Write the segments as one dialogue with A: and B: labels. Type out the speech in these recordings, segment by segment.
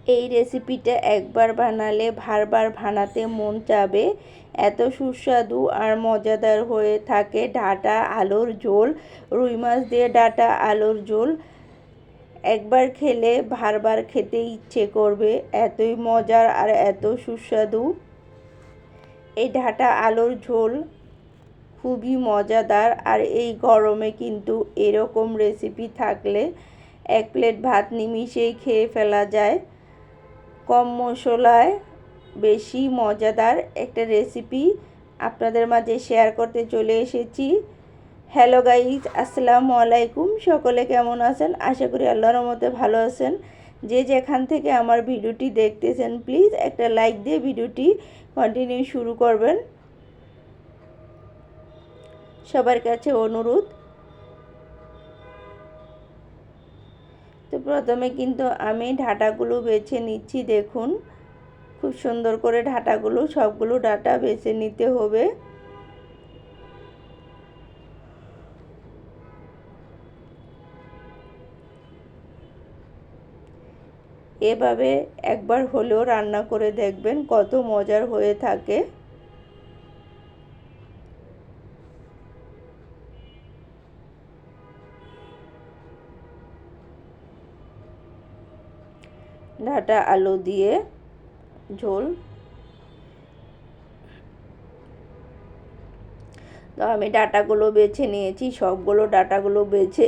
A: এই রেসিপিটা একবার বানালে বারবার বানাতে মন চাবে, এত সুস্বাদু আর মজাদার হয়ে থাকে ডাঁটা আলুর ঝোল। রুই মাছ দিয়ে ডাঁটা আলুর ঝোল একবার খেলে বারবার খেতে ইচ্ছে করবে, এতই মজার আর এত সুস্বাদু। এই ডাঁটা আলুর ঝোল খুবই মজাদার, আর এই গরমে কিন্তু এরকম রেসিপি থাকলে এক প্লেট ভাত নিমিষেই খেয়ে ফেলা যায়। কম মশলায় বেশি মজাদার একটা রেসিপি আপনাদের মাঝে শেয়ার করতে চলে এসেছি। হ্যালো গাইজ, আসসালামু আলাইকুম। সকলে কেমন আছেন? আশা করি আল্লাহর রহমতে ভালো আছেন। যে যেখান থেকে আমার ভিডিওটি দেখতেছেন প্লিজ একটা লাইক দিয়ে ভিডিওটি কন্টিনিউ শুরু করবেন, সবার কাছে অনুরোধ। তো প্রথমে কিন্তু আমি ডাঁটাগুলো বেছে নিচ্ছি। দেখুন খুব সুন্দর করে ডাঁটাগুলো সবগুলো ডাঁটা বেছে নিতে হবে। এভাবে একবার হলেও রান্না করে দেখবেন, কত মজার হয়ে থাকে। ডাঁটা আলু দিয়ে ঝোল। তো আমি ডাঁটাগুলো বেছে নিয়েছি, সবগুলো ডাঁটাগুলো বেছে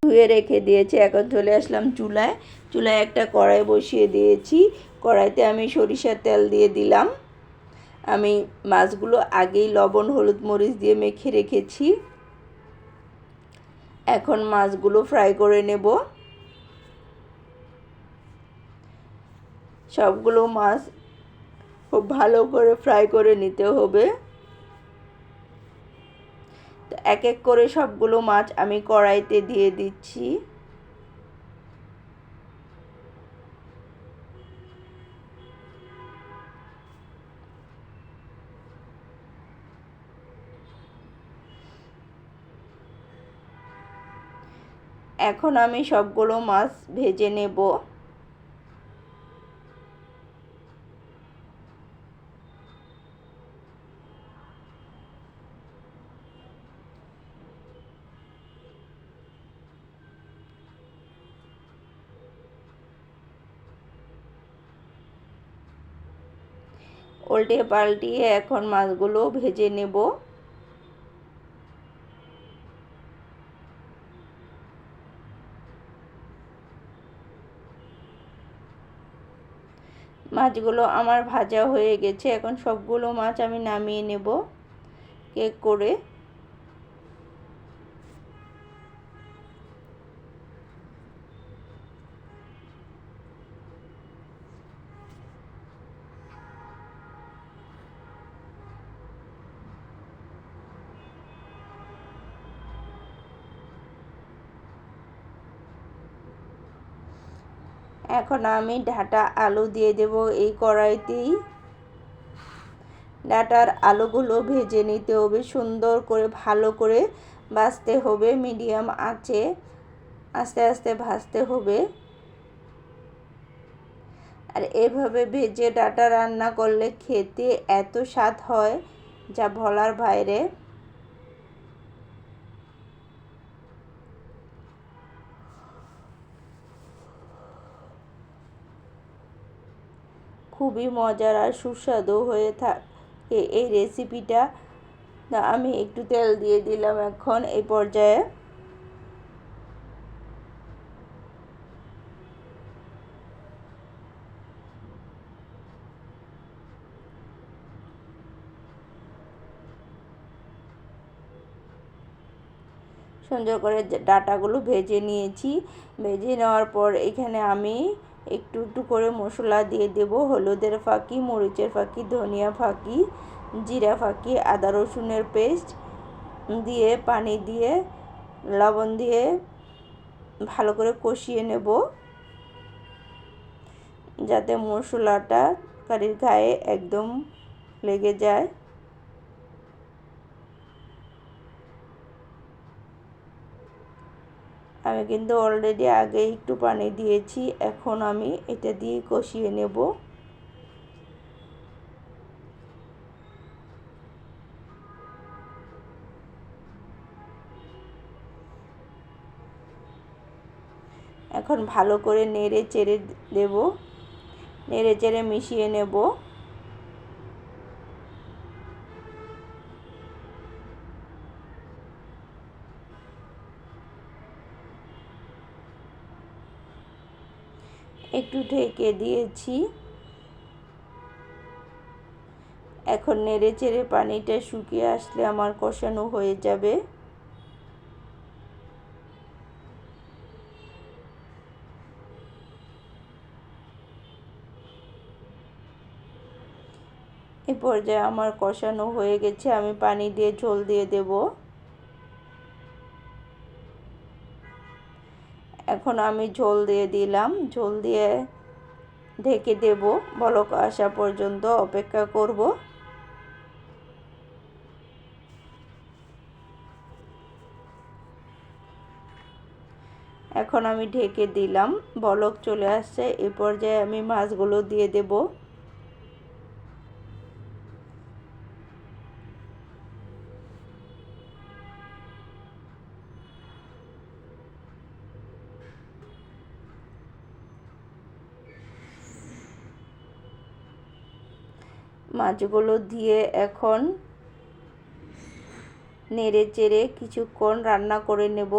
A: ধুয়ে রেখে দিয়েছি। এখন চলে আসলাম চুলায়। চুলায় একটা কড়াই বসিয়ে দিয়েছি। কড়াইতে আমি সরিষার তেল দিয়ে দিলাম। আমি মাছগুলো আগেই লবণ হলুদ মরিচ দিয়ে মেখে রেখেছি। এখন মাছগুলো ফ্রাই করে নেব। সবগুলো মাছ খুব ভালো করে ফ্রাই করে নিতে হবে। তো এক এক করে সবগুলো মাছ আমি কড়াইতে দিয়ে দিচ্ছি। এখন আমি সবগুলো মাছ ভেজে নেব। উল্টে পাল্টিয়ে এখন মাছগুলো ভেজে নেব। মাছগুলো আমার ভাজা হয়ে গেছে। এখন সবগুলো মাছ আমি নামিয়ে নেব কেক করে। এখন আমি ডাঁটা আলু দিয়ে দেব এই কড়াইতেই। ডাঁটার আলুগুলো ভেজে নিতে হবে, সুন্দর করে ভালো করে ভাজতে হবে। মিডিয়াম আঁচে আস্তে আস্তে ভাজতে হবে। আর এভাবে ভেজে ডাঁটা রান্না করলে খেতে এত স্বাদ হয় যা বলার বাইরে। খুবই মজার আর সুস্বাদু হয়ে থাকে এই রেসিপিটা। আমি একটু তেল দিয়ে দিলাম এখন এই পর্যায়ে। সুন্দর করে ডাঁটাগুলো ভেজে নিয়েছি। ভেজে নেওয়ার পর এখানে আমি একটু একটু করে মশলা দিয়ে দেব। হলুদের ফাঁকি, মরিচের ফাঁকি, ধনিয়া ফাঁকি, জিরা ফাঁকি, আদা রসুনের পেস্ট দিয়ে পানি দিয়ে লবণ দিয়ে ভালো করে কষিয়ে নেব, যাতে মশলাটা কারির গায়ে একদম লেগে যায়। আমি আমি কিন্তু অলরেডি আগে একটু পানি দিয়েছি, এখন আমি এটা দিয়ে কষিয়ে নেব। এখন ভালো করে নেড়ে চেড়ে দেব, নেড়ে চেড়ে মিশিয়ে নেব। একটু ঢেকে দিয়েছি। এখন নেড়ে চেড়ে পানিটা শুকিয়ে আসলে আমার কষানো হয়ে যাবে। এই পর্যায়ে আমার কষানো হয়ে গেছে, আমি পানি দিয়ে ঝোল দিয়ে দেব। এখন আমি ঝোল দিয়ে দিলাম, ঝোল দিয়ে ঢেকে দেব, বলক আসা পর্যন্ত অপেক্ষা করব। এখন আমি ঢেকে দিলাম, বলক চলে আসছে। এই পর্যায়ে আমি মাছগুলো দিয়ে দেব। মাছগুলো দিয়ে এখন নেড়ে চেড়ে কিছুক্ষণ রান্না করে নেব।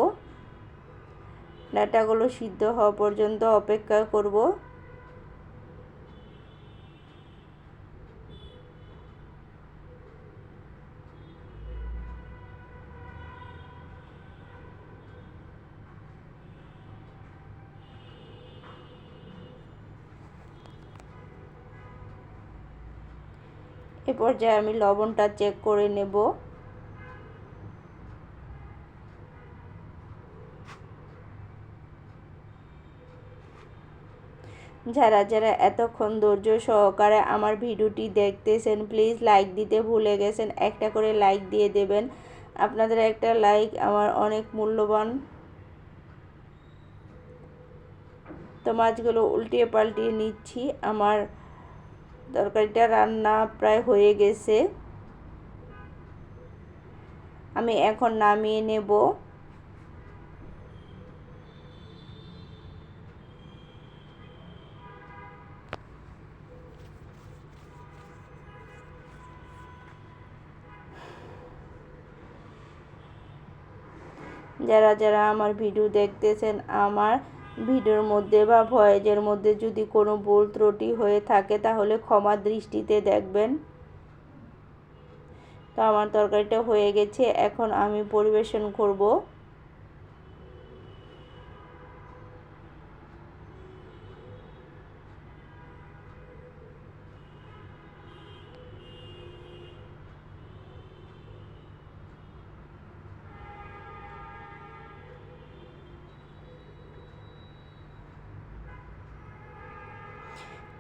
A: ডাঁটাগুলো সিদ্ধ হওয়া পর্যন্ত অপেক্ষা করব। এ পর্যায়ে আমি লবণটা চেক করে নেব। যারা যারা এতক্ষণ ধৈর্য সহকারে আমার ভিডিওটি দেখতেছেন, প্লিজ লাইক দিতে ভুলে গেছেন, একটা করে লাইক দিয়ে দেবেন। আপনাদের একটা লাইক আমার অনেক মূল্যবান। তো মাছগুলো উল্টিয়ে পাল্টিয়ে নিচ্ছি। আমার তরকারিটা রান্না প্রায় হয়ে গেছে, আমি এখন নামিয়ে নেব। যারা যারা আমার ভিডিও দেখতেছেন, আমার ভিডিওর মধ্যে বা ভয়েসের মধ্যে যদি কোনো ভুল ত্রুটি হয়ে থাকে তাহলে ক্ষমা দৃষ্টিতে দেখবেন। তো আমার তরকারিটা হয়ে গেছে, এখন আমি পরিবেশন করব।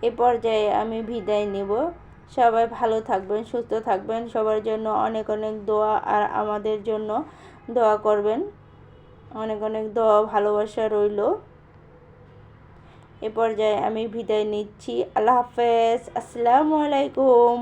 A: এ পর্যায়ে আমি বিদায় নেব। সবাই ভালো থাকবেন, সুস্থ থাকবেন, সবার জন্য অনেক অনেক দোয়া, আর আমাদের জন্য দোয়া করবেন। অনেক অনেক দোয়া ভালোবাসা রইল। এ পর্যায়ে আমি বিদায় নিচ্ছি। আল্লাহ হাফেজ, আসসালামু আলাইকুম।